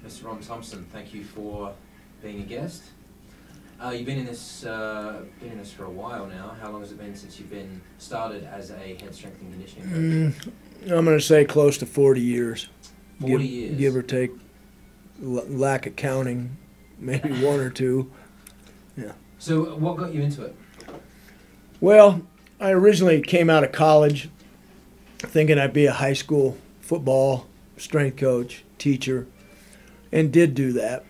Mr. Ron Thomson, thank you for being a guest. You've been in this for a while now. How long has it been since you've been started as a head strength and conditioning coach? I'm going to say close to 40 years. 40 years? Give or take, lack of counting, maybe one or two. Yeah. So what got you into it? Well, I originally came out of college thinking I'd be a high school football strength coach, teacher, and did do that.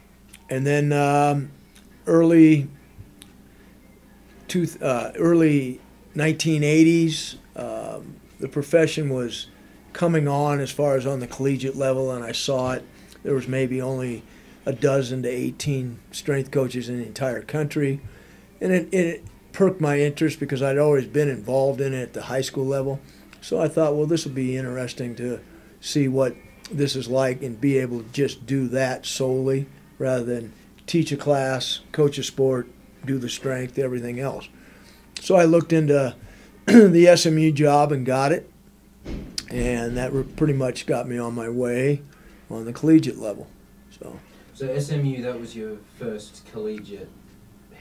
And then early 1980s, the profession was coming on as far as on the collegiate level, and I saw it. There was maybe only a dozen to 18 strength coaches in the entire country, and it perked my interest because I'd always been involved in it at the high school level. So I thought, well, this will be interesting to see what this is like and be able to just do that solely rather than teach a class, coach a sport, do the strength, everything else. So I looked into the SMU job and got it, and that pretty much got me on my way on the collegiate level. So SMU, that was your first collegiate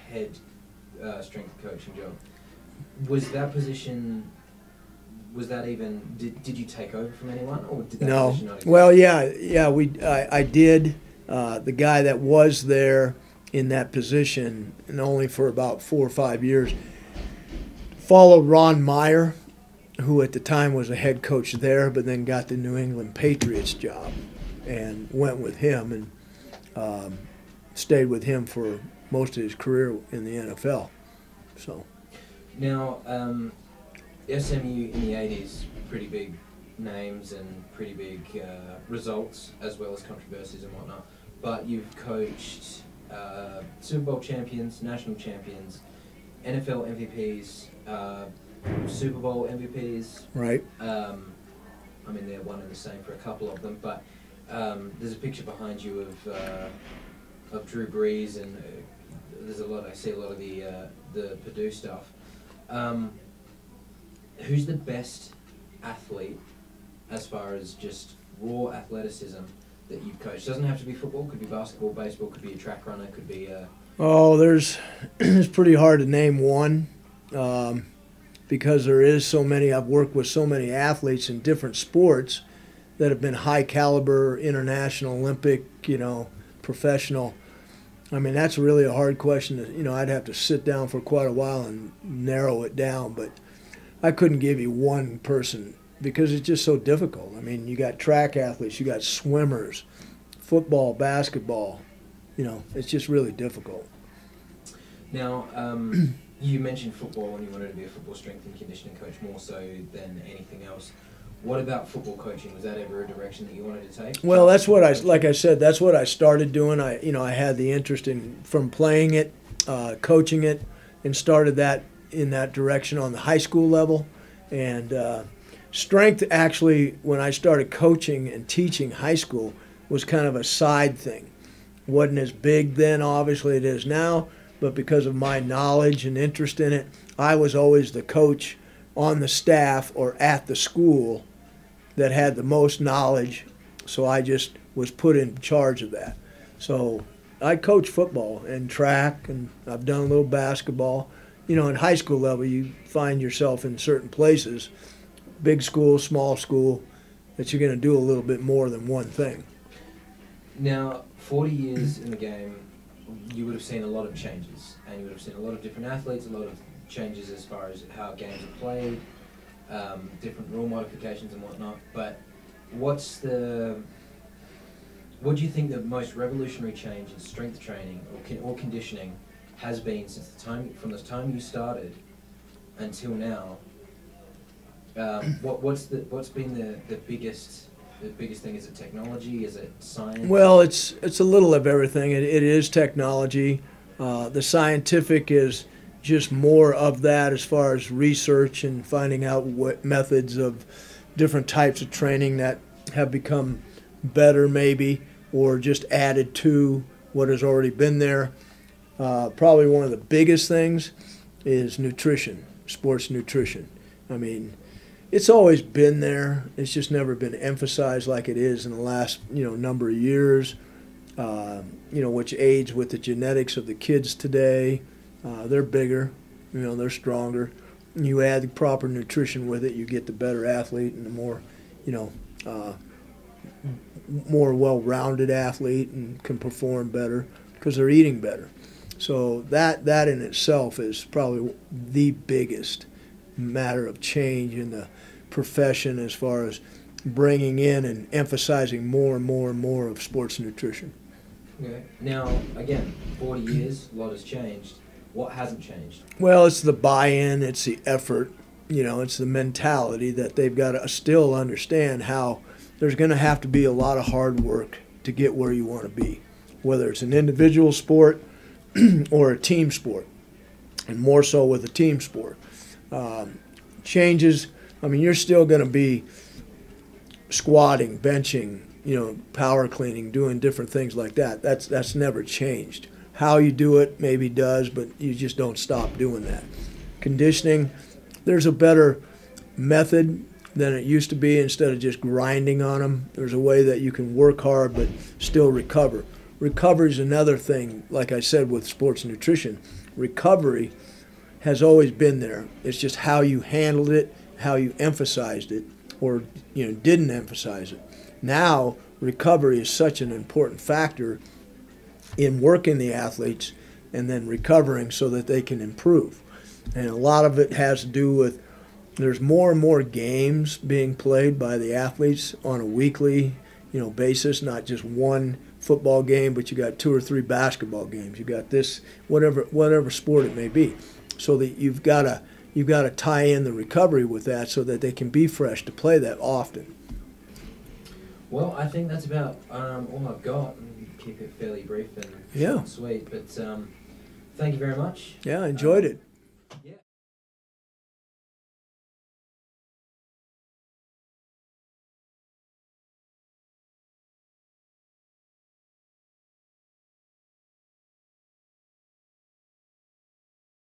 head strength coaching job. Was that position, was that even, did you take over from anyone, or did that position not exist? Well, I did. The guy that was there in that position, and only for about 4 or 5 years, followed Ron Meyer, who at the time was a head coach there, but then got the New England Patriots job, and went with him and stayed with him for most of his career in the NFL. So now, SMU in the 80s, pretty big names and pretty big results, as well as controversies and whatnot. But you've coached Super Bowl champions, national champions, NFL MVPs, Super Bowl MVPs. Right. I mean, they're one and the same for a couple of them, but there's a picture behind you of Drew Brees, and there's a lot. I see a lot of the Purdue stuff. Who's the best athlete as far as just raw athleticism that you've coached? Doesn't have to be football. Could be basketball, baseball. Could be a track runner. Could be a... Oh, it's pretty hard to name one because there is so many. I've worked with so many athletes in different sports that have been high caliber, international, Olympic, professional. I mean, that's really a hard question. I'd have to sit down for quite a while and narrow it down, but I couldn't give you one person because it's just so difficult. I mean, you got track athletes, you got swimmers, football, basketball. It's just really difficult. Now, you mentioned football and you wanted to be a football strength and conditioning coach more so than anything else. What about football coaching? Was that ever a direction that you wanted to take? Well, that's what like I said, that's what I started doing. I had the interest from playing it, coaching it, and started that in that direction on the high school level. And strength, actually, when I started coaching and teaching high school, was kind of a side thing. Wasn't as big then, obviously it is now, but because of my knowledge and interest in it, I was always the coach on the staff or at the school that had the most knowledge, so I just was put in charge of that. So I coach football and track, and I've done a little basketball. In high school level, you find yourself in certain places, big school, small school, that you're going to do a little bit more than one thing. Now, 40 years in the game, you would have seen a lot of changes, and you would have seen a lot of different athletes, a lot of changes as far as how games are played, different rule modifications and whatnot. But what do you think the most revolutionary change in strength training or conditioning has been since from the time you started until now? What's been the biggest thing? Is it technology? Is it science? Well, it's a little of everything. It is technology. The scientific is just more of that as far as research and finding out what methods of different types of training that have become better maybe, or just added to what has already been there. Probably one of the biggest things is nutrition, sports nutrition. I mean, it's always been there. It's just never been emphasized like it is in the last number of years. which aids with the genetics of the kids today. They're bigger, they're stronger. You add the proper nutrition with it, you get the better athlete and the more, more well-rounded athlete and can perform better because they're eating better. So that in itself is probably the biggest matter of change in the profession as far as bringing in and emphasizing more and more and more of sports nutrition. Okay. Now, again, 40 years, a lot has changed. What hasn't changed? Well, it's the buy-in, it's the effort, it's the mentality that they've got to still understand how there's going to have to be a lot of hard work to get where you want to be, whether it's an individual sport or a team sport, and more so with a team sport. Changes, you're still going to be squatting, benching, power cleaning, doing different things like that. That's never changed. How you do it maybe does, but you just don't stop doing that. Conditioning, there's a better method than it used to be. Instead of just grinding on them, there's a way that you can work hard but still recover. Recovery is another thing, like I said, with sports nutrition. Recovery has always been there. It's just how you handled it, how you emphasized it, or didn't emphasize it. Now, recovery is such an important factor in working the athletes and then recovering so that they can improve. And a lot of it has to do with there's more and more games being played by the athletes on a weekly basis, not just one football game, but you got 2 or 3 basketball games. You got this, whatever sport it may be. So that you've got to tie in the recovery with that so that they can be fresh to play that often. Well, I think that's about all I've got. Keep it fairly brief and short and sweet. But thank you very much. Yeah, I enjoyed it. Yeah.